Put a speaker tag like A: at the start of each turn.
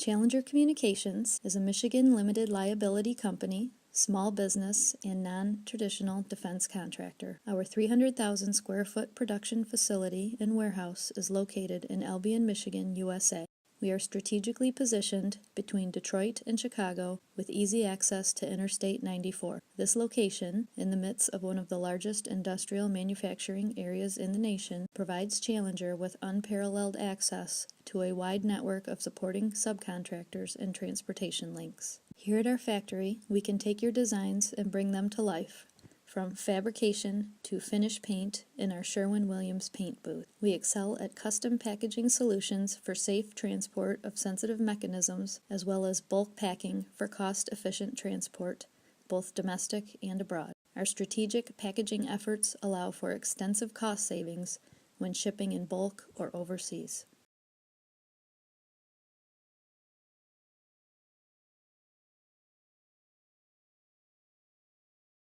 A: Challenger Communications is a Michigan limited liability company, small business, and non-traditional defense contractor. Our 300,000 square foot production facility and warehouse is located in Albion, Michigan, USA. We are strategically positioned between Detroit and Chicago with easy access to Interstate 94. This location, in the midst of one of the largest industrial manufacturing areas in the nation, provides Challenger with unparalleled access to a wide network of supporting subcontractors and transportation links. Here at our factory, we can take your designs and bring them to life, from fabrication to finish paint in our Sherwin Williams paint booth. We excel at custom packaging solutions for safe transport of sensitive mechanisms, as well as bulk packing for cost-efficient transport, both domestic and abroad. Our strategic packaging efforts allow for extensive cost savings when shipping in bulk or overseas.